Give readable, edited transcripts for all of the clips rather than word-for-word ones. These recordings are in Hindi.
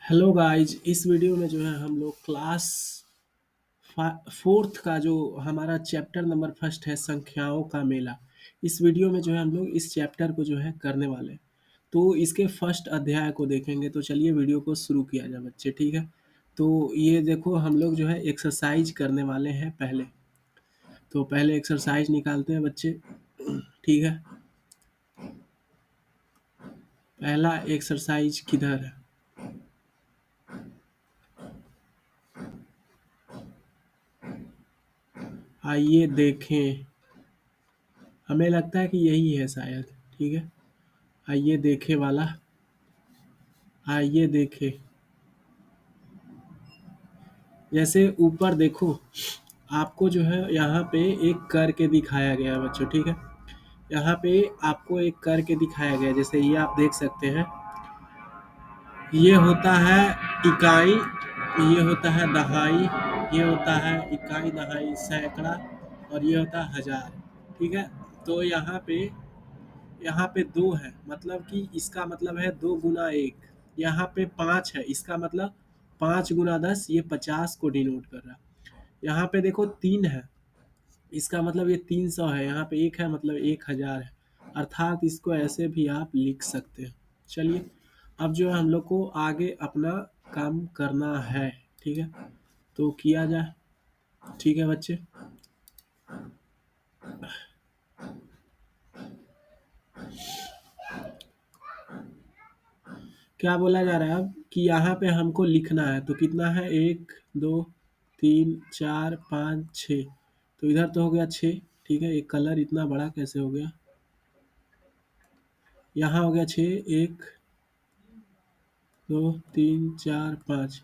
हेलो गाइज, इस वीडियो में जो है हम लोग क्लास फोर्थ का जो हमारा चैप्टर नंबर फर्स्ट है संख्याओं का मेला। इस वीडियो में जो है हम लोग इस चैप्टर को जो है करने वाले हैं। तो इसके फर्स्ट अध्याय को देखेंगे। तो चलिए वीडियो को शुरू किया जाए बच्चे, ठीक है। तो ये देखो हम लोग जो है एक्सरसाइज करने वाले हैं पहले। तो पहले एक्सरसाइज निकालते हैं बच्चे, ठीक है। पहला एक्सरसाइज किधर है? आइए देखें। हमें लगता है कि यही है शायद, ठीक है। आइए देखें वाला। आइए देखें। जैसे ऊपर देखो, आपको जो है यहाँ पे एक करके दिखाया गया है बच्चों, ठीक है। यहाँ पे आपको एक करके दिखाया गया है, जैसे ये आप देख सकते हैं। ये होता है इकाई, ये होता है दहाई, ये होता है इकाई, दहाई, सैकड़ा, और ये होता है हजार, ठीक है। तो यहाँ पे दो है, मतलब कि इसका मतलब है 2 गुना 1। यहाँ पे 5 है, इसका मतलब 5 गुना 10, ये 50 को डिनोट कर रहा है। यहाँ पे देखो 3 है, इसका मतलब ये 300 है। यहाँ पे 1 है, मतलब 1000 है। अर्थात इसको ऐसे भी आप लिख सकते हैं। चलिए, अब जो है हम लोग को आगे अपना काम करना है, ठीक है। तो किया जाए, ठीक है बच्चे। क्या बोला जा रहा है अब कि यहाँ पे हमको लिखना है। तो कितना है? 1 2 3 4 5 6। तो इधर तो हो गया 6, ठीक है। एक कलर इतना बड़ा कैसे हो गया? यहाँ हो गया 6, 1 2 3 4 5।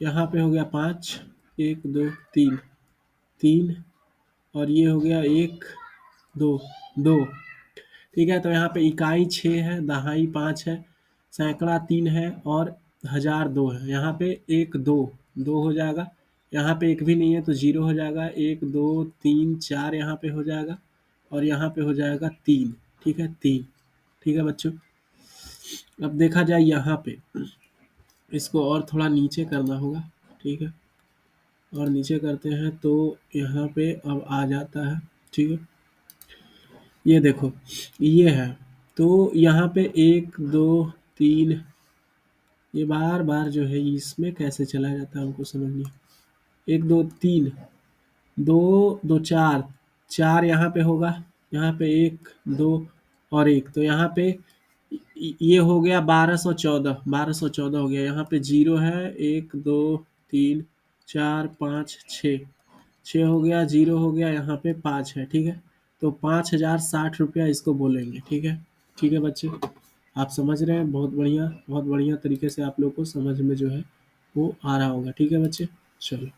यहाँ पे हो गया 5, 1 2 3, 3, और ये हो गया 1 2 2, ठीक है। तो यहाँ पे इकाई 6 है, दहाई 5 है, सैकड़ा 3 है, और हजार 2 है। यहाँ पे 1 2 2 हो जाएगा। यहाँ पे एक भी नहीं है तो 0 हो जाएगा। 1 2 3 4 यहाँ पे हो जाएगा, और यहाँ पे हो जाएगा 3, ठीक है। 3, ठीक है बच्चों। अब देखा जाए यहाँ पे, इसको और थोड़ा नीचे करना होगा, ठीक है। और नीचे करते हैं तो यहाँ पे अब आ जाता है, ठीक है। ये देखो, ये है। तो यहाँ पे 1 2 3, ये बार बार जो है इसमें कैसे चला जाता है हमको समझ नहीं। 1 2 3, दो दो चार, चार यहाँ पे होगा। यहाँ पे 1 2 और 1, तो यहाँ पे ये हो गया 1214, 1214 हो गया। यहाँ पे 0 है, 1 2 3 4 5 6, 6 हो गया, 0 हो गया, यहाँ पे 5 है, ठीक है। तो 5060 रुपया इसको बोलेंगे, ठीक है। ठीक है बच्चे, आप समझ रहे हैं। बहुत बढ़िया, बहुत बढ़िया तरीके से आप लोग को समझ में जो है वो आ रहा होगा, ठीक है बच्चे। चलो,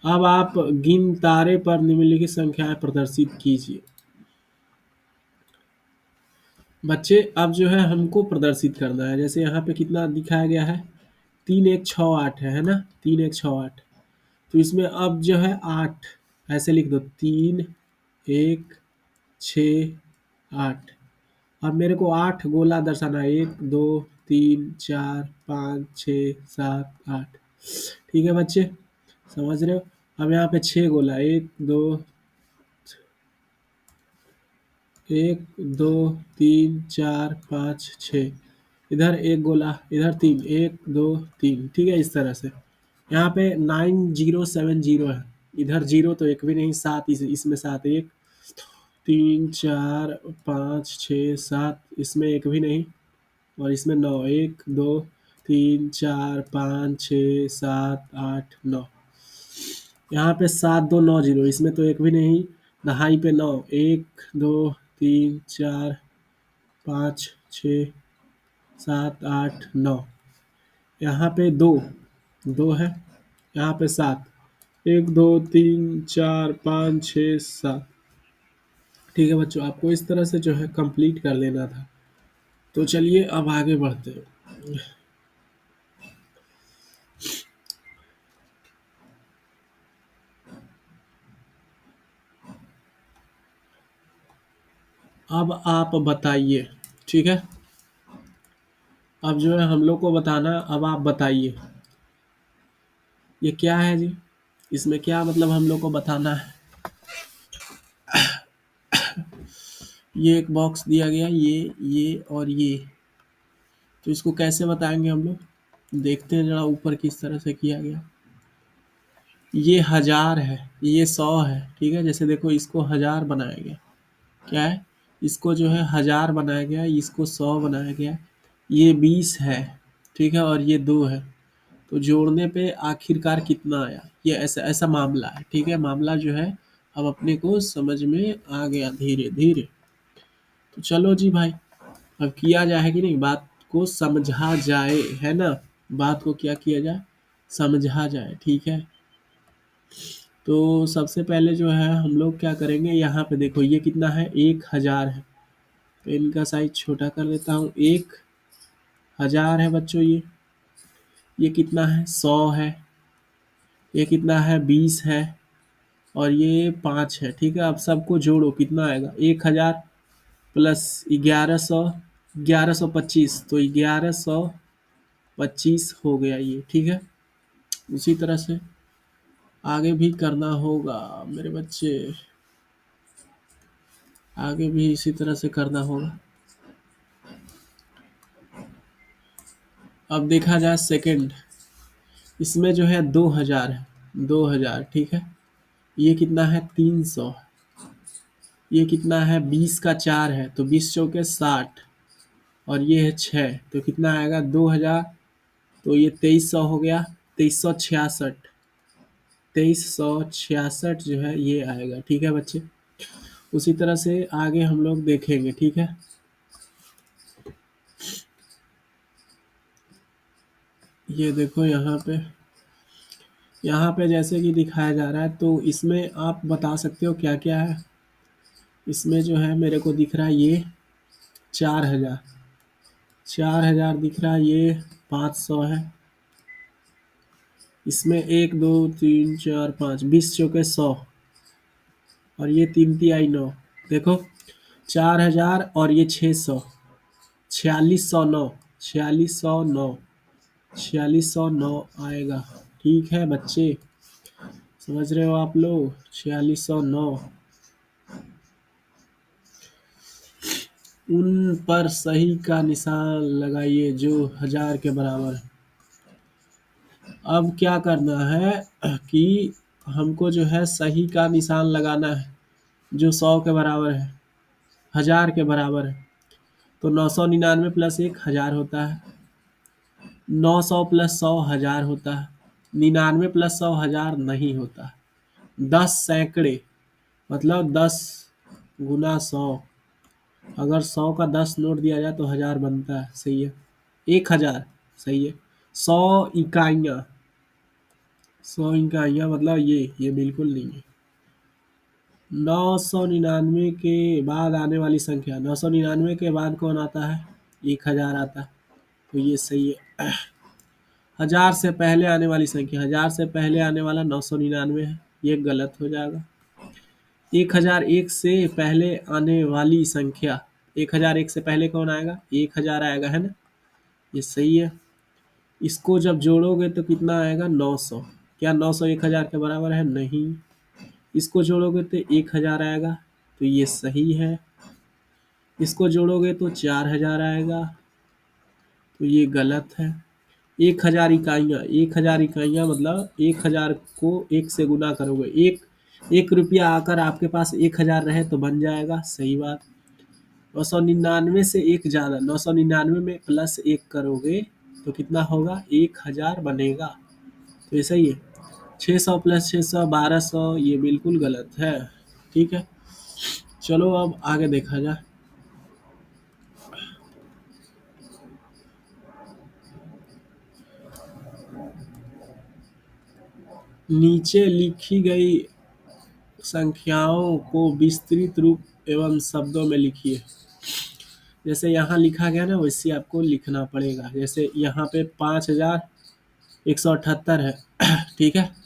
अब आप गिन तारे पर निम्नलिखित संख्याएं प्रदर्शित कीजिए। बच्चे अब जो है हमको प्रदर्शित करना है। जैसे यहाँ पे कितना दिखाया गया है? 3168 है ना? 3168। तो इसमें अब जो है 8 ऐसे लिख दो, 3 1 6 8। अब मेरे को 8 गोला दर्शाना है, 1 2 3 4 5 6 7 8, ठीक है बच्चे, समझ रहे हो। अब यहाँ पे 6 गोला, 1 2 3 4 5 6। इधर 1 गोला, इधर 3, 1 2 3, ठीक है। इस तरह से यहाँ पे 9070 है। इधर 0 तो एक भी नहीं, 7 इसमें 7, 1 3 4 5 6 7, इसमें एक भी नहीं, और इसमें 9, 1 2 3 4 5 6 7 8 9। यहाँ पे 7290, इसमें तो एक भी नहीं। दहाई पे 9, 1 2 3 4 5 6 7 8 9। यहाँ पे 2, 2 है। यहाँ पे 7, 1 2 3 4 5 6 7, ठीक है बच्चों। आपको इस तरह से जो है कंप्लीट कर लेना था। तो चलिए अब आगे बढ़ते हैं। अब आप बताइए, ठीक है। अब जो है हम लोग को बताना, अब आप बताइए ये क्या है जी, इसमें क्या मतलब हम लोग को बताना है। ये एक बॉक्स दिया गया, ये और ये, तो इसको कैसे बताएंगे हम लोग, देखते हैं जरा ऊपर किस तरह से किया गया। ये 1000 है, ये 100 है, ठीक है। जैसे देखो इसको 1000 बनाया गया, क्या है, इसको जो है 1000 बनाया गया, इसको 100 बनाया गया, ये 20 है, ठीक है, और ये 2 है। तो जोड़ने पे आखिरकार कितना आया, ये ऐसा ऐसा मामला है, ठीक है। मामला जो है अब अपने को समझ में आ गया धीरे धीरे। तो चलो जी भाई, अब किया जाए कि नहीं, बात को समझा जाए, है ना। बात को क्या किया जाए, समझा जाए, ठीक है। तो सबसे पहले जो है हम लोग क्या करेंगे, यहाँ पे देखो ये कितना है, 1000 है। तो इनका साइज छोटा कर देता हूँ, 1000 है बच्चों। ये कितना है, 100 है। ये कितना है, 20 है। और ये 5 है, ठीक है। अब सबको जोड़ो, कितना आएगा, 1000 प्लस 1100, 1125, तो 1125 हो गया ये, ठीक है। उसी तरह से आगे भी करना होगा मेरे बच्चे, आगे भी इसी तरह से करना होगा। अब देखा जाए सेकंड, इसमें जो है 2000 है, 2000, ठीक है। ये कितना है, 300। ये कितना है, 20 का 4 है, तो 20 चौके 60, और ये है 6, तो कितना आएगा, 2000। तो ये 2300 हो गया, 2366, 2366 जो है ये आएगा, ठीक है बच्चे। उसी तरह से आगे हम लोग देखेंगे, ठीक है। ये देखो यहाँ पे जैसे कि दिखाया जा रहा है, तो इसमें आप बता सकते हो क्या क्या है। इसमें जो है मेरे को दिख रहा है ये 4000, 4000 दिख रहा है, ये 500 है। इसमें 1 2 3 4 5, 20 चौके 100, और ये 3 3 आई 9। देखो 4000 और ये 600, 4609, 4609, 4609 आएगा, ठीक है बच्चे। समझ रहे हो आप लोग, 4609। उन पर सही का निशान लगाइए जो 1000 के बराबर है। अब क्या करना है कि हमको जो है सही का निशान लगाना है, जो 100 के बराबर है, 1000 के बराबर है। तो 999 प्लस 1 1000 होता है, 900 प्लस 100 1000 होता है, 99 प्लस 100 1000 नहीं होता। 10 सैकड़े, मतलब 10 गुना 100। अगर 100 का 10 नोट दिया जाए तो 1000 बनता है, सही है। 1000, सही है। 100 इकाइयाँ, 100 इकाइयाँ मतलब ये बिल्कुल नहीं है। 999 के बाद आने वाली संख्या, 999 के बाद कौन आता है, 1000 आता है, तो ये सही है। 1000 से पहले आने वाली संख्या, 1000 से पहले आने वाला 999 है, ये गलत हो जाएगा। 1001 से पहले आने वाली संख्या, 1001 से पहले कौन आएगा, 1000 आएगा, है ना, ये सही है। इसको जब जोड़ोगे तो कितना आएगा, 900। क्या 900 1000 के बराबर है, नहीं। इसको जोड़ोगे तो 1000 आएगा, तो ये सही है। इसको जोड़ोगे तो 4000 आएगा, तो ये गलत है। 1000 इकाइयाँ, 1000 इकाइयाँ मतलब 1000 को 1 से गुना करोगे, एक 1 रुपया आकर आपके पास 1000 रहे तो बन जाएगा, सही बात। 999 से एक ज़्यादा, 999 में प्लस 1 करोगे तो कितना होगा, 1000 बनेगा, तो ये सही है। 600 प्लस 600 1200, ये बिल्कुल गलत है, ठीक है। चलो अब आगे देखा जाए। नीचे लिखी गई संख्याओं को विस्तृत रूप एवं शब्दों में लिखिए। जैसे यहाँ लिखा गया ना, वैसे आपको लिखना पड़ेगा। जैसे यहाँ पे 5178 है, ठीक है।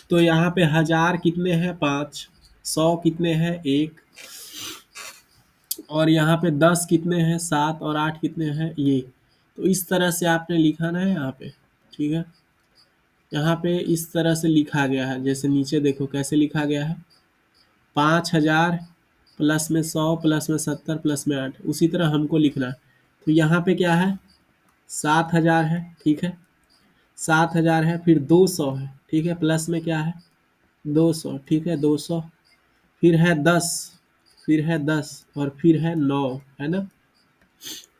तो यहाँ पे 1000 कितने हैं, 5, 100 कितने हैं, 1, और यहाँ पे 10 कितने हैं, 7 और 8 कितने हैं ये। तो इस तरह से आपने लिखाना है यहाँ पे, ठीक है। यहाँ पे इस तरह से लिखा गया है, जैसे नीचे देखो कैसे लिखा गया है, 5,000 प्लस में 100 प्लस में 70 प्लस में 8, उसी तरह हमको लिखना है। तो यहाँ पे क्या है, 7,000 है, ठीक है, 7,000 है, फिर 200 है, ठीक है, प्लस में क्या है 200, ठीक है, 200, फिर है 10, फिर है 10 और फिर है 9, है ना।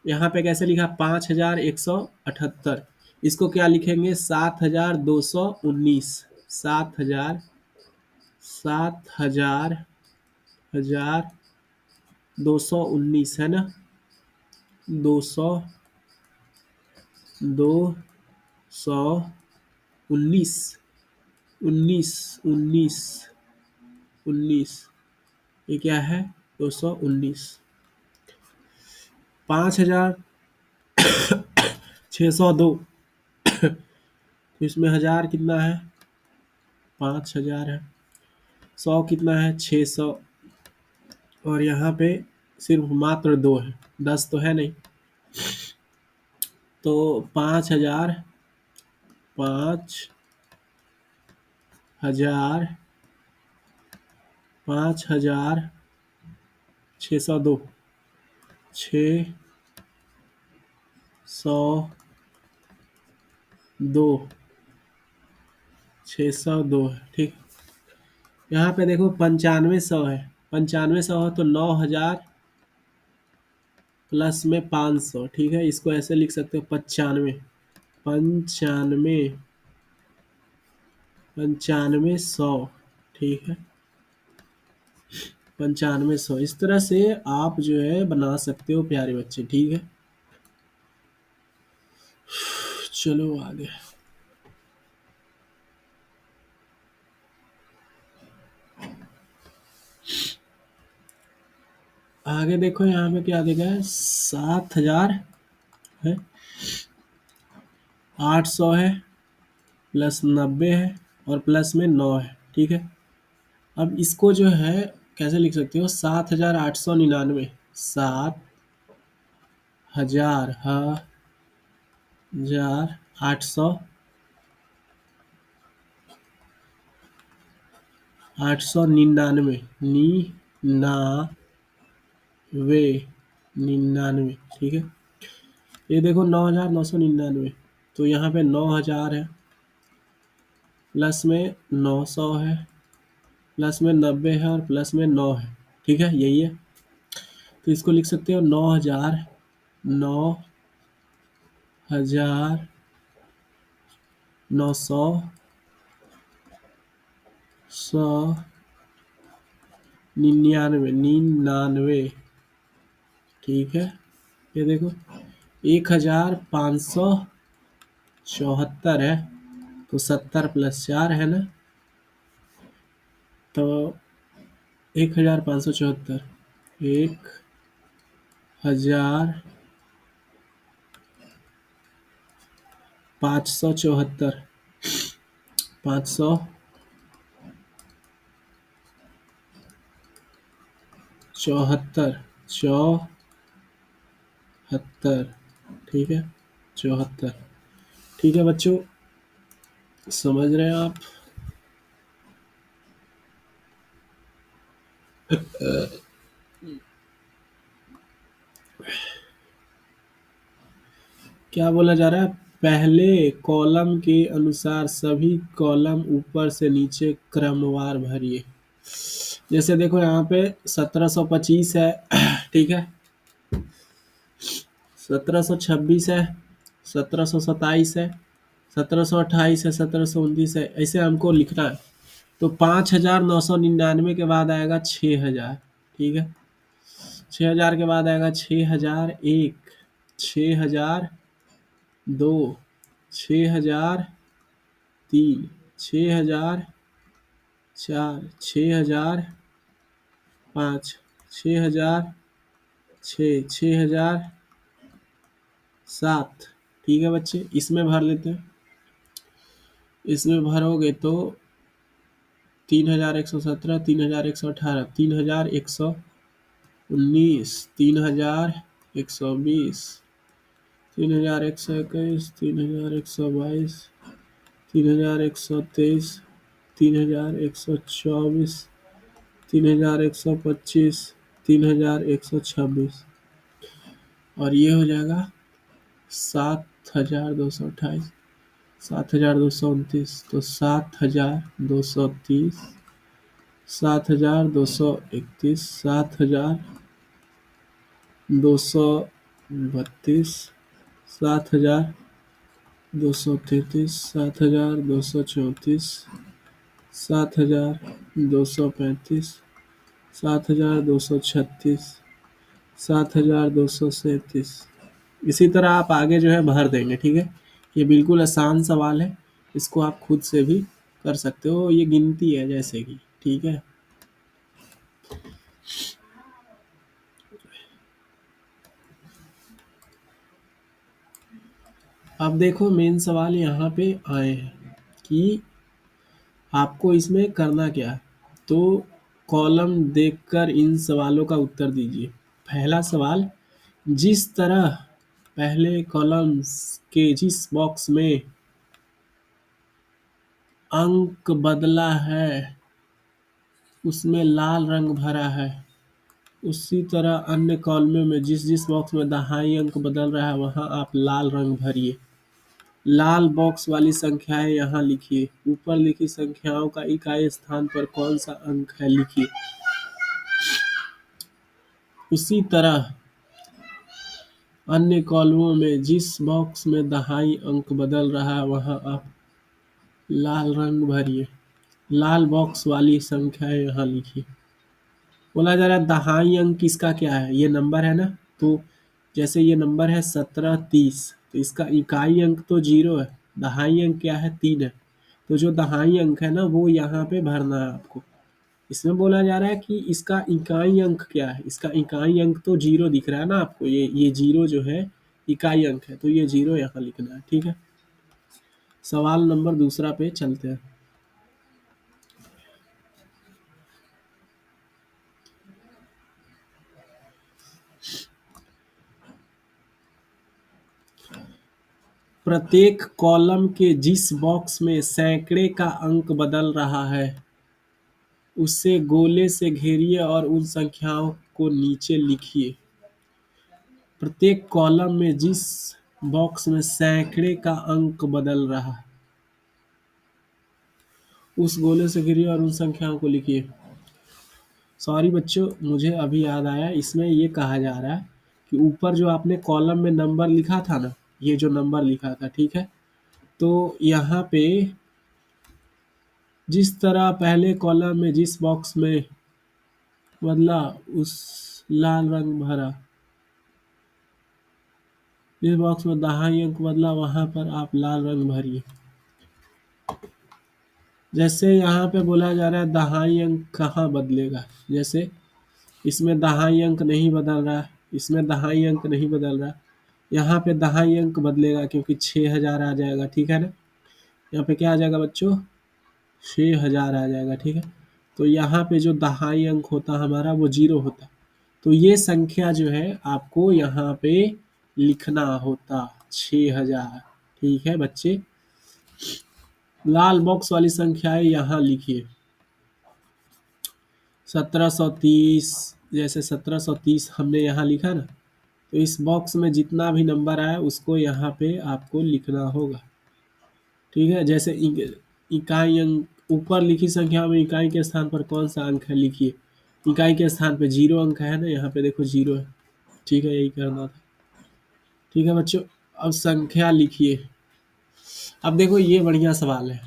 यहाँ पे कैसे लिखा, 5,178, इसको क्या लिखेंगे, 7,219, 7,000, 7,000, 1,219, है ना, 200, 219, 19, 19, 19, ये क्या है, 219, 5,602, तो इसमें 1,000 कितना है, 5,000 है, 100 कितना है, 600, और यहाँ पे सिर्फ मात्र 2 है, 10 तो है नहीं। तो 5,000, 5,000, 5,602, 602, 602 है, ठीक। यहाँ पे देखो 9500 है, 9500 है तो 9,000 प्लस में 500, ठीक है, इसको ऐसे लिख सकते हो 95, 95, 9500, ठीक है, 9500, इस तरह से आप जो है बना सकते हो प्यारे बच्चे, ठीक है। चलो आगे, आगे देखो यहाँ पे क्या देखा है, 7,000 है, 800 है, प्लस 90 है और प्लस में 9 है, ठीक है। अब इसको जो है कैसे लिख सकते हो, 7,899, 7,800, 899, 99, ठीक है। ये देखो 9,999, तो यहाँ पे 9,000 है, प्लस में 900 है, प्लस में 90 है और प्लस में 9 है, ठीक है, यही है। तो इसको लिख सकते हो 9,000, 9,000, 900, 199, 99, ठीक है। ये देखो 1,574 है, तो 70 प्लस 4 है ना, तो 1,574, 1,574, 574, 74, ठीक है, 74, ठीक है बच्चों, समझ रहे हैं आप। क्या बोला जा रहा है, पहले कॉलम के अनुसार सभी कॉलम ऊपर से नीचे क्रमवार भरिए। जैसे देखो यहाँ पे 1725 है, ठीक है, 1726 है, 1727 है, 1728 है, 1729 है, ऐसे हमको लिखना है। तो 5,999 के बाद आएगा 6,000, ठीक है, 6,000 के बाद आएगा 6,001, 6,002, 6,003, 6,004, 6,005, 6,006, 6,007, ठीक है बच्चे, इसमें भर लेते हैं। इसमें भरोगे तो 3,117, 3,118, 3,100, 19, 3120, 3121, 3122, 3123, 3124, 3125, 3126, और ये हो जाएगा 7228, 7229, तो 7230, 7231, 7232, 7233, 7234, 7235, 7236, 7237। इसी तरह आप आगे जो है भर देंगे, ठीक है। ये बिल्कुल आसान सवाल है, इसको आप खुद से भी कर सकते हो, ये गिनती है जैसे कि, ठीक है। अब देखो मेन सवाल यहाँ पे आए हैं कि आपको इसमें करना क्या है। तो कॉलम देखकर इन सवालों का उत्तर दीजिए। पहला सवाल, जिस तरह पहले कॉलम्स के जिस बॉक्स में अंक बदला है उसमें लाल रंग भरा है, उसी तरह अन्य कॉलमों में जिस जिस बॉक्स में दहाई अंक बदल रहा है वहां आप लाल रंग भरिए। लाल बॉक्स वाली संख्याएं यहाँ लिखिए। ऊपर लिखी संख्याओं का इकाई स्थान पर कौन सा अंक है लिखिए। उसी तरह अन्य कॉलमों में जिस बॉक्स में दहाई अंक बदल रहा है वहां आप लाल रंग भरिए। लाल बॉक्स वाली संख्याएं यहाँ लिखिए। बोला जा रहा है दहाई अंक इसका क्या है, ये नंबर है ना। तो जैसे ये नंबर है 1730, तो इसका इकाई अंक तो 0 है, दहाई अंक क्या है 3 है। तो जो दहाई अंक है ना वो यहाँ पे भरना है आपको। इसमें बोला जा रहा है कि इसका इकाई अंक क्या है। इसका इकाई अंक तो 0 दिख रहा है ना आपको, ये 0 जो है इकाई अंक है, तो ये 0 यहाँ लिखना है, ठीक है। सवाल नंबर दूसरा पे चलते हैं। प्रत्येक कॉलम के जिस बॉक्स में सैकड़े का अंक बदल रहा है उसे गोले से घेरिए और उन संख्याओं को नीचे लिखिए। प्रत्येक कॉलम में जिस बॉक्स में सैकड़े का अंक बदल रहा है उस गोले से घेरिए और उन संख्याओं को लिखिए। सॉरी बच्चों, मुझे अभी याद आया, इसमें ये कहा जा रहा है कि ऊपर जो आपने कॉलम में नंबर लिखा था ना, ये जो नंबर लिखा था, ठीक है, तो यहाँ पे जिस तरह पहले कॉलम में जिस बॉक्स में बदला उस लाल रंग भरा, जिस बॉक्स में दहाई अंक बदला वहां पर आप लाल रंग भरिए। जैसे यहाँ पे बोला जा रहा है दहाई अंक कहाँ बदलेगा, जैसे इसमें दहाई अंक नहीं बदल रहा, इसमें दहाई अंक नहीं बदल रहा, यहाँ पे दहाई अंक बदलेगा क्योंकि 6000 आ जाएगा, ठीक है ना। यहाँ पे क्या आ जाएगा बच्चों, 6000 आ जाएगा, ठीक है। तो यहाँ पे जो दहाई अंक होता हमारा वो 0 होता, तो ये संख्या जो है आपको यहाँ पे लिखना होता 6000, ठीक है बच्चे। लाल बॉक्स वाली संख्याएं यहाँ लिखिए। 1730, जैसे 1730 हमने यहाँ लिखा ना, तो इस बॉक्स में जितना भी नंबर आया उसको यहाँ पे आपको लिखना होगा, ठीक है। जैसे इकाई अंक, ऊपर लिखी संख्या में इकाई के स्थान पर कौन सा अंक है लिखिए। इकाई के स्थान पे 0 अंक है ना, यहाँ पे देखो 0 है, ठीक है, यही करना था, ठीक है बच्चों। अब संख्या लिखिए। अब देखो ये बढ़िया सवाल है,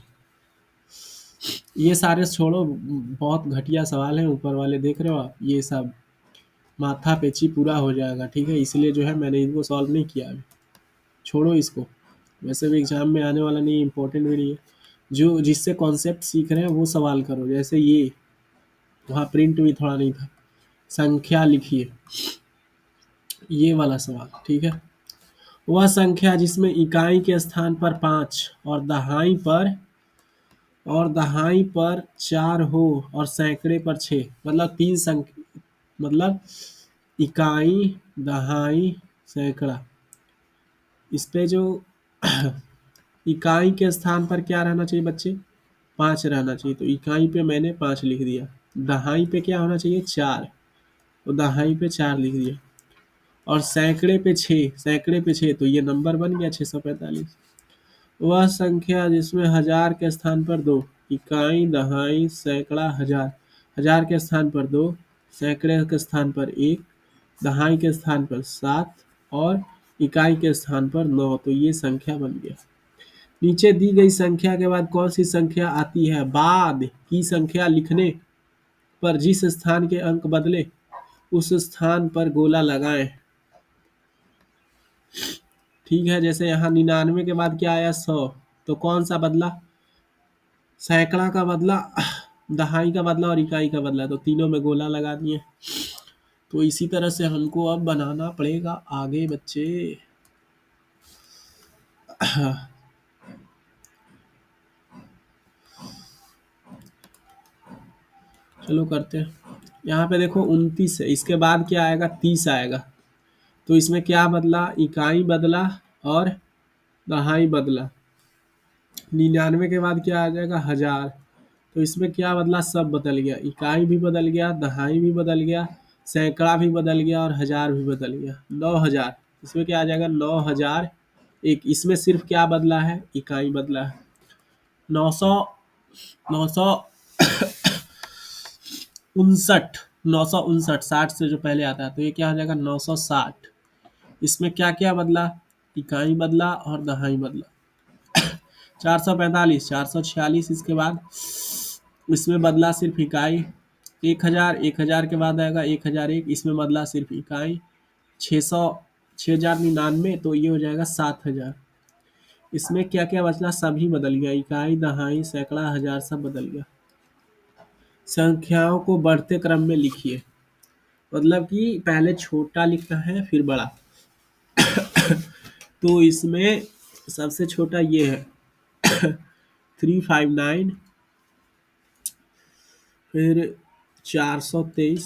ये सारे छोड़ो, बहुत घटिया सवाल है ऊपर वाले, देख रहे हो आप, ये सब माथा पेची पूरा हो जाएगा, ठीक है, इसलिए जो है मैंने इनको सॉल्व नहीं किया अभी, छोड़ो इसको। वैसे भी एग्जाम में आने वाला नहीं है, इंपॉर्टेंट भी नहीं है। जो जिससे कॉन्सेप्ट सीख रहे हैं वो सवाल करो, जैसे ये वहाँ प्रिंट भी थोड़ा नहीं था। संख्या लिखिए, ये वाला सवाल, ठीक है। वह संख्या जिसमें इकाई के स्थान पर 5 और दहाई पर 4 हो और सैकड़े पर 6, मतलब 3 संख्या, मतलब इकाई, दहाई, सैकड़ा। इस पे जो इकाई के स्थान पर क्या रहना चाहिए बच्चे? 5 रहना चाहिए, तो इकाई पे मैंने 5 लिख दिया। दहाई पे क्या होना चाहिए? 4, तो दहाई पे 4 लिख दिया। और सैकड़े पे 6, सैकड़े पे 6, तो ये नंबर बन गया 645। वह संख्या जिसमें हजार के स्थान पर 2, इकाई, दहाई, सैकड़ा, हजार। हजार के स्थान पर 2, सैकड़े के स्थान पर 1, दहाई के स्थान पर 7 और इकाई के स्थान पर 9, तो ये संख्या बन गया। नीचे दी गई संख्या के बाद कौन सी संख्या आती है? बाद की संख्या लिखने पर जिस स्थान के अंक बदले उस स्थान पर गोला लगाएं। ठीक है, जैसे यहाँ 99 के बाद क्या आया? 100, तो कौन सा बदला? सैकड़ा का बदला, दहाई का बदला और इकाई का बदला, तो तीनों में गोला लगा दिए। तो इसी तरह से हमको अब बनाना पड़ेगा आगे बच्चे। चलो करते हैं। यहाँ पे देखो 29 है, इसके बाद क्या आएगा? 30 आएगा। तो इसमें क्या बदला? इकाई बदला और दहाई बदला। 99 के बाद क्या आ जाएगा? 1000। तो इसमें क्या बदला? सब बदल गया, इकाई भी बदल गया, दहाई भी बदल गया, सैकड़ा भी बदल गया और हजार भी बदल गया। 9000, इसमें क्या आ जाएगा? 9000 एक। इसमें सिर्फ क्या बदला है? इकाई बदला है। 900, 959, 959, 60 से जो पहले आता है, तो ये क्या हो जाएगा? 960। इसमें क्या क्या बदला? इकाई बदला और दहाई बदला। 445, 446, इसके बाद इसमें बदला सिर्फ इकाई। 1000, 1000 के बाद आएगा 1001, इसमें बदला सिर्फ इकाई। 600, 6099, तो ये हो जाएगा 7000। इसमें क्या क्या बचला? सभी बदल गया, इकाई, दहाई, सैकड़ा, हजार, सब बदल गया। संख्याओं को बढ़ते क्रम में लिखिए, मतलब कि पहले छोटा लिखना है फिर बड़ा। तो इसमें सबसे छोटा ये है 359, फिर 423,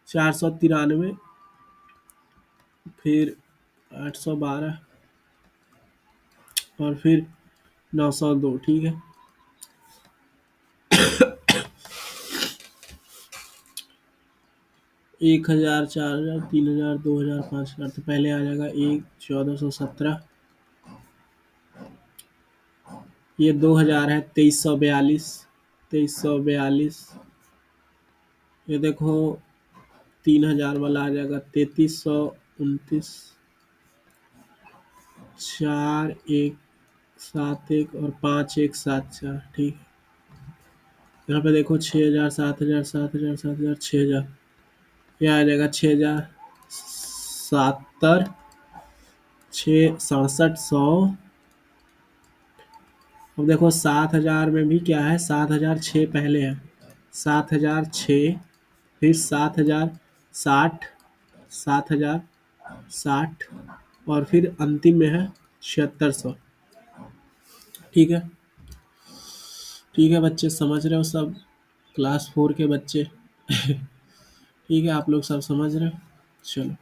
493, फिर 812 और फिर 902। ठीक है, 1000, 4000, 3000, 2000, 5000, तो पहले आ जाएगा 1417। ये 2000 है, 2342, 2342। ये देखो 3000 वाला आ जाएगा 3329, 4171 और 5174। ठीक है, यहाँ पे देखो 6000, 7000, 7000, 7000, 6000। ये आ जाएगा 6070, 6700। अब देखो 7000 में भी क्या है? 7006 पहले है, 7006, फिर 7060, 7060 और फिर अंतिम में है 7600। ठीक है, ठीक है बच्चे, समझ रहे हो सब? क्लास 4 के बच्चे ठीक है, आप लोग सब समझ रहे हो? चलो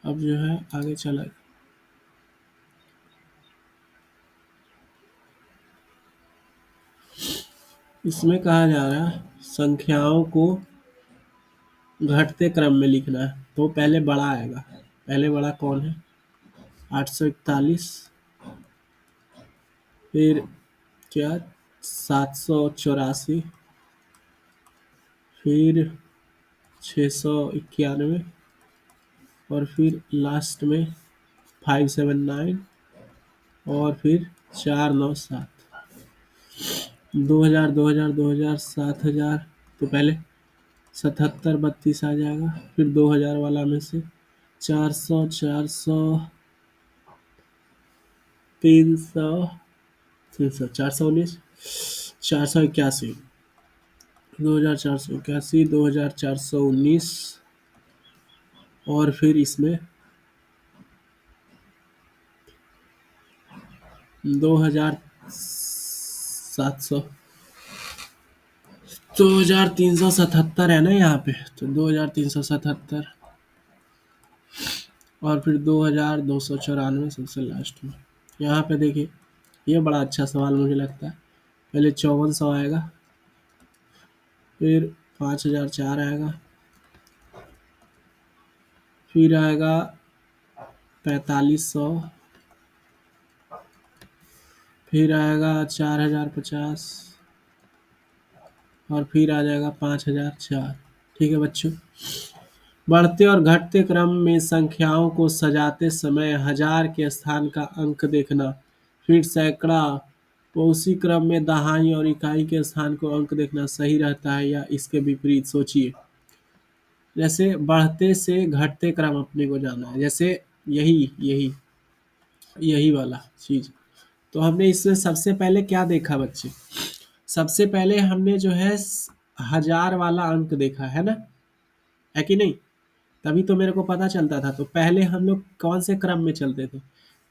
अब जो है आगे चला। इसमें कहा जा रहा है संख्याओं को घटते क्रम में लिखना है, तो पहले बड़ा आएगा। पहले बड़ा कौन है? 841, फिर क्या? 784, फिर 691 और फिर लास्ट में 579 और फिर 497। 2000, 2000, 2000, 7000, तो पहले 77, 32 आ जाएगा, फिर 2000 वाला में से 400, 400, 300, 300, 419, 481, 2481, 2419 और फिर इसमें 2700। 2377 है ना यहाँ पे, तो 2377 और फिर 2294 सबसे लास्ट में। यहाँ पे देखिए, ये बड़ा अच्छा सवाल मुझे लगता है। पहले 5400 आएगा, फिर 5004 आएगा, फिर आएगा 4500, फिर आएगा 4050 और फिर आ जाएगा 5004। ठीक है बच्चों। बढ़ते और घटते क्रम में संख्याओं को सजाते समय हजार के स्थान का अंक देखना, फिर सैकड़ा व उसी क्रम में दहाई और इकाई के स्थान को अंक देखना सही रहता है या इसके विपरीत? सोचिए। जैसे बढ़ते से घटते क्रम अपने को जाना है, जैसे यही यही यही वाला चीज। तो हमने इसमें सबसे पहले क्या देखा बच्चे? सबसे पहले हमने जो है हजार वाला अंक देखा है ना, है कि नहीं? तभी तो मेरे को पता चलता था। तो पहले हम लोग कौन से क्रम में चलते थे?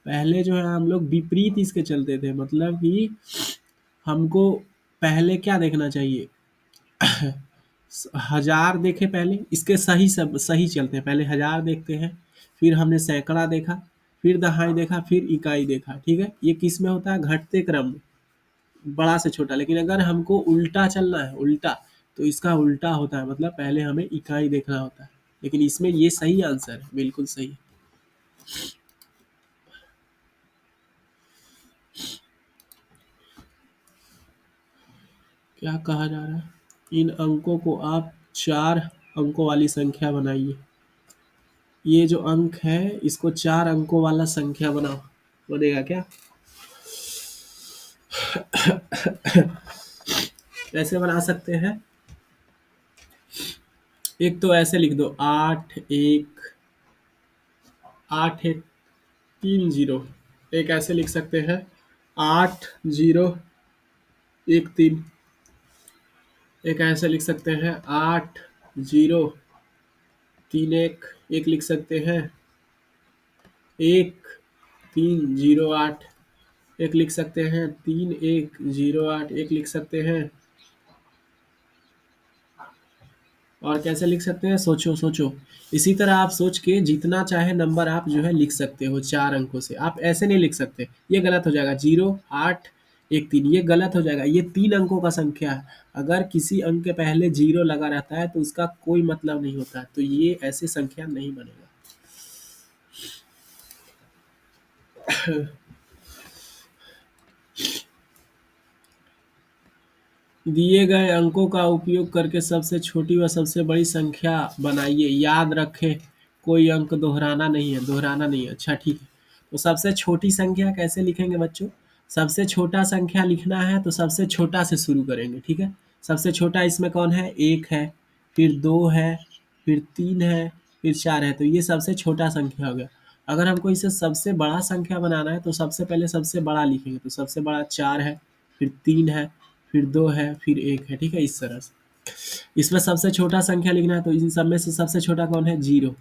पहले जो है हम लोग विपरीत इसके चलते थे, मतलब कि हमको पहले क्या देखना चाहिए? हजार देखे पहले, इसके सही सब सही चलते हैं। पहले हजार देखते हैं, फिर हमने सैकड़ा देखा, फिर दहाई देखा, फिर इकाई देखा। ठीक है, ये किस में होता है? घटते क्रम में, बड़ा से छोटा। लेकिन अगर हमको उल्टा चलना है, उल्टा, तो इसका उल्टा होता है, मतलब पहले हमें इकाई देखना होता है। लेकिन इसमें ये सही आंसर है, बिल्कुल सही। क्या कहा जा रहा है? इन अंकों को आप 4 अंकों वाली संख्या बनाइए। ये जो अंक है इसको 4 अंकों वाला संख्या बनाओ। बनेगा क्या? कैसे बना सकते हैं? एक तो ऐसे लिख दो, 8113। एक ऐसे लिख सकते हैं, 8013। एक ऐसे लिख सकते हैं, 8031। एक लिख सकते हैं, 1308। एक लिख सकते हैं, 3108। एक लिख सकते हैं, और कैसे लिख सकते हैं? सोचो सोचो। इसी तरह आप सोच के जितना चाहे नंबर आप जो है लिख सकते हो 4 अंकों से। आप ऐसे नहीं लिख सकते, ये गलत हो जाएगा। 0813 ये गलत हो जाएगा, ये 3 अंकों का संख्या है। अगर किसी अंक के पहले जीरो लगा रहता है तो उसका कोई मतलब नहीं होता है, तो ये ऐसे संख्या नहीं बनेगा। दिए गए अंकों का उपयोग करके सबसे छोटी व सबसे बड़ी संख्या बनाइए। याद रखें, कोई अंक दोहराना नहीं है, दोहराना नहीं है। अच्छा ठीक है। तो सबसे छोटी संख्या कैसे लिखेंगे बच्चों? सबसे छोटा संख्या लिखना है तो सबसे छोटा से शुरू करेंगे। ठीक है, सबसे छोटा इसमें कौन है? 1 है, फिर 2 है, फिर 3 है, फिर 4 है। तो ये सबसे छोटा संख्या हो गया। अगर हमको इसे सबसे बड़ा संख्या बनाना है तो सबसे पहले सबसे बड़ा लिखेंगे। तो सबसे बड़ा 4 है, फिर 3 है, फिर 2 है, फिर 1 है। ठीक है, इस तरह से। इसमें सबसे छोटा संख्या लिखना है तो इन सब में से सबसे छोटा कौन है? 0।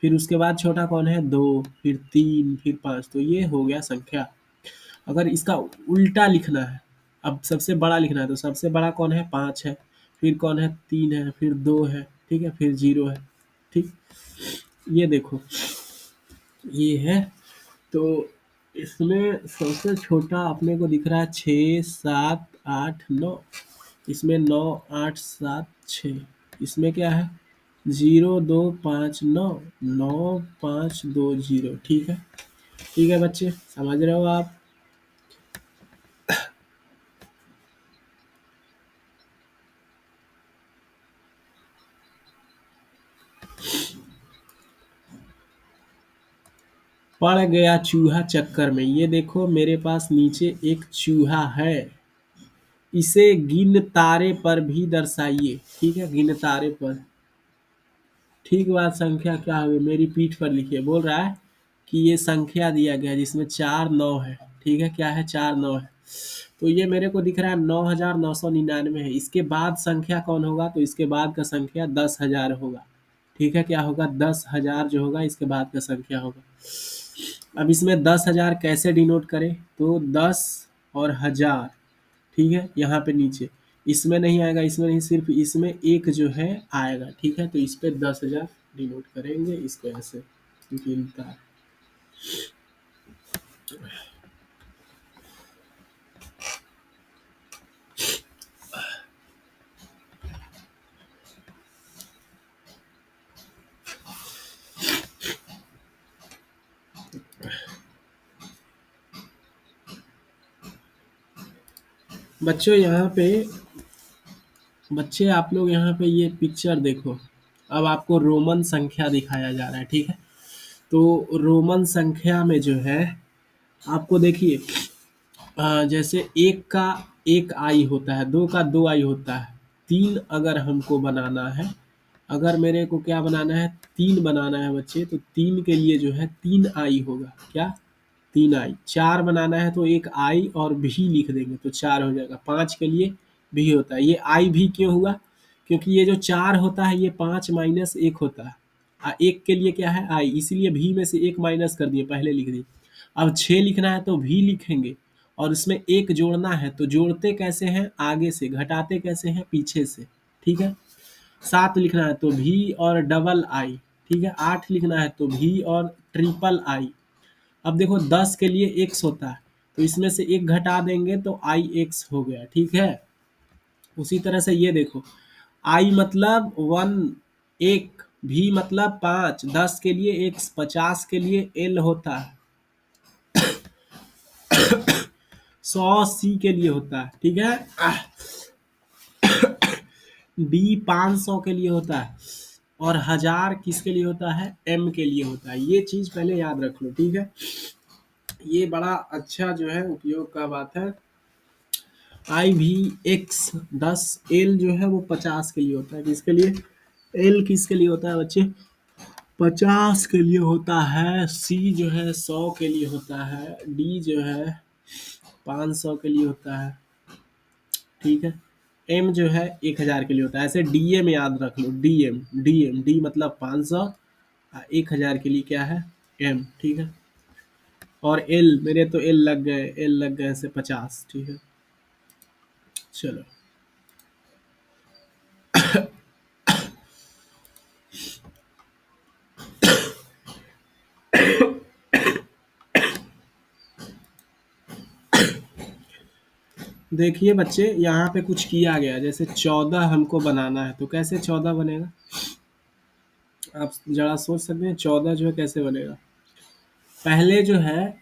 फिर उसके बाद छोटा कौन है? 2, फिर 3, फिर 5। तो ये हो गया संख्या। अगर इसका उल्टा लिखना है, अब सबसे बड़ा लिखना है, तो सबसे बड़ा कौन है? 5 है, फिर कौन है? 3 है, फिर 2 है, ठीक है, फिर 0 है। ठीक, ये देखो, ये है। तो इसमें सबसे छोटा अपने को दिख रहा है 6, 7, 8, 9। इसमें 9, 8, 7, 6। इसमें क्या है? 0, 2, 5, 9। 9, 5, 2, 0। ठीक है, ठीक है बच्चे, समझ रहे हो आप? पड़ गया चूहा चक्कर में। ये देखो मेरे पास नीचे एक चूहा है, इसे गिन तारे पर भी दर्शाइए। ठीक है, गिन तारे पर। ठीक बात, संख्या क्या हुई? मेरी पीठ पर लिखिए। बोल रहा है कि ये संख्या दिया गया है जिसमें 4 9 है। ठीक है, क्या है? 4 9 है। तो ये मेरे को दिख रहा है 9999 है। इसके बाद संख्या कौन होगा? तो इसके बाद का संख्या 10,000 होगा। ठीक है, क्या होगा? 10,000 जो होगा इसके बाद का संख्या होगा। अब इसमें 10,000 कैसे डिनोट करें? तो 10 और हजार, ठीक है, यहाँ पे नीचे इसमें नहीं आएगा, इसमें नहीं, सिर्फ इसमें एक जो है आएगा। ठीक है, तो इस पे 10,000 डिनोट करेंगे, इसको ऐसे गिनता। बच्चों यहाँ पे, बच्चे आप लोग यहाँ पे ये पिक्चर देखो। अब आपको रोमन संख्या दिखाया जा रहा है। ठीक है, तो रोमन संख्या में जो है आपको देखिए, जैसे एक का एक आई होता है, दो का दो आई होता है, तीन अगर हमको बनाना है, अगर मेरे को क्या बनाना है, तीन बनाना है बच्चे, तो तीन के लिए जो है तीन आई होगा, क्या, तीन आई। चार बनाना है तो एक आई और भी लिख देंगे तो चार हो जाएगा। पाँच के लिए भी होता है, ये आई भी क्यों हुआ, क्योंकि ये जो चार होता है ये पाँच माइनस एक होता है, एक के लिए क्या है आई, इसीलिए भी में से एक माइनस कर दिए, पहले लिख दिए। अब 6 लिखना है तो भी लिखेंगे, और इसमें एक जोड़ना है तो जोड़ते कैसे हैं, आगे से, घटाते कैसे हैं, पीछे से। ठीक है, 7 लिखना है तो भी और डबल आई। ठीक है, 8 लिखना है तो भी और ट्रिपल आई। अब देखो 10 के लिए एक्स होता है, तो इसमें से एक घटा देंगे तो आई एक्स हो गया। ठीक है, उसी तरह से ये देखो, आई मतलब वन, एक, भी मतलब पाँच, 10 के लिए एक्स, 50 के लिए एल होता है, 100 सी के लिए होता है। ठीक है, डी 500 के लिए होता है, और 1000 किसके लिए होता है, एम के लिए होता है। ये चीज पहले याद रख लो। ठीक है, ये बड़ा अच्छा जो है उपयोग का बात है। आई भी एक्स 10, एल जो है वो 50 के लिए होता है, किसके लिए, एल किसके लिए होता है बच्चे, 50 के लिए होता है। सी जो है 100 के लिए होता है, डी जो है 500 के लिए होता है। ठीक है, एम जो है 1000 के लिए होता है। ऐसे डीएम याद रख लो, डीएम, डीएम, डी मतलब 500, 1000 के लिए क्या है, एम। ठीक है, और एल, मेरे तो एल लग गए, एल लग गए ऐसे 50। ठीक है, चलो। देखिए बच्चे, यहाँ पे कुछ किया गया, जैसे 14 हमको बनाना है, तो कैसे 14 बनेगा, आप जरा सोच सकते हैं 14 जो है कैसे बनेगा। पहले जो है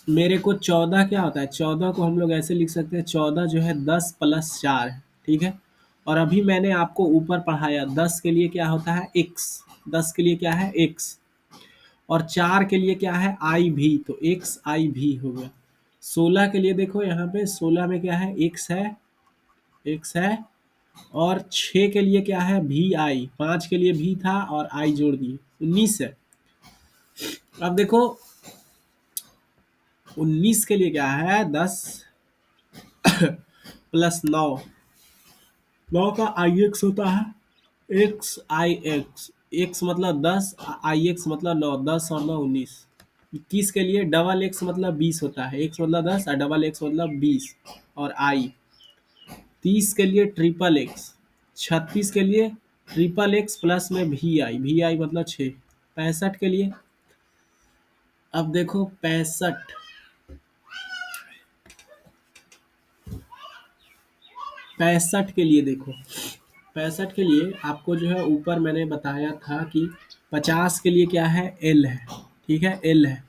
मेरे को 14 क्या होता है, 14 को हम लोग ऐसे लिख सकते हैं, 14 जो है 10 प्लस 4 है। ठीक है, और अभी मैंने आपको ऊपर पढ़ाया 10 के लिए क्या होता है, एक्स, 10 के लिए क्या है, एक्स, और 4 के लिए क्या है, आई भी, तो एक्स आई भी हो गया। 16 के लिए देखो यहाँ पे, 16 में क्या है, एक्स है, एक्स है, और 6 के लिए क्या है, भी आई, 5 के लिए भी था और आई जोड़ दिए, 19 है। अब देखो 19 के लिए क्या है, 10 प्लस 9, 9 का आई एक्स होता है, एक्स आई एक्स, एक्स मतलब 10, आई एक्स मतलब 9, 10 और 9 19। 21 के लिए डबल एक्स मतलब 20 होता है, एक्स मतलब 10 और डबल एक्स मतलब 20 और आई। 30 के लिए ट्रिपल एक्स, 36 के लिए ट्रिपल एक्स प्लस में भी आई मतलब 6। 65 के लिए, अब देखो 65, 65 के लिए देखो, 65 के लिए आपको जो है ऊपर मैंने बताया था कि 50 के लिए क्या है, एल है। ठीक है, एल है,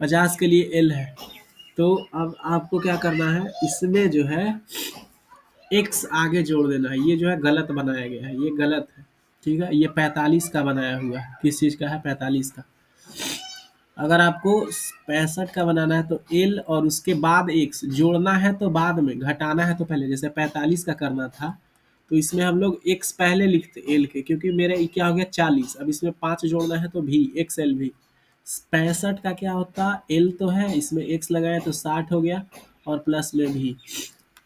50 के लिए एल है। तो अब आपको क्या करना है, इसमें जो है एक्स आगे जोड़ देना है, ये जो है गलत बनाया गया है, ये गलत है। ठीक है, ये 45 का बनाया हुआ है, किस चीज़ का है, 45 का। अगर आपको 65 का बनाना है तो एल और उसके बाद एक्स जोड़ना है तो बाद में, घटाना है तो पहले, जैसे 45 का करना था तो इसमें हम लोग एक्स पहले लिखते एल के, क्योंकि मेरे क्या हो गया 40, अब इसमें 5 जोड़ना है तो भी, एक्स एल भी। 65 का क्या होता, एल तो है, इसमें एक्स लगाए तो 60 हो गया, और प्लस में भी।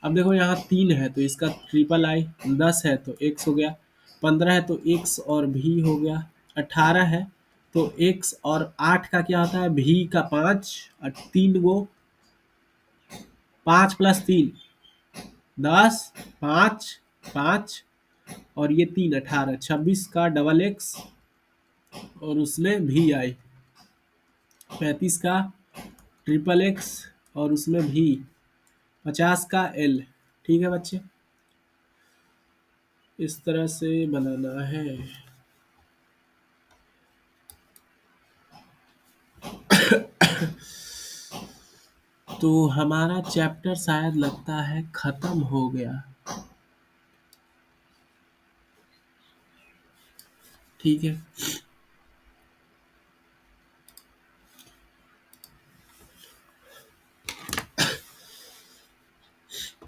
अब देखो यहाँ 3 है तो इसका ट्रिपल आई, 10 है तो एक्स हो गया, 15 है तो एक्स और भी हो गया, 18 है तो एक्स, और 8 का क्या होता है, भी का 5, और 3 गो, 5 प्लस 3, 10, 5, 5 और ये 3, 18, 26 का डबल एक्स और उसमें भी आई, 35 का ट्रिपल एक्स और उसमें भी, 50 का एल। ठीक है बच्चे, इस तरह से बनाना है। तो हमारा चैप्टर शायद लगता है खत्म हो गया। ठीक है।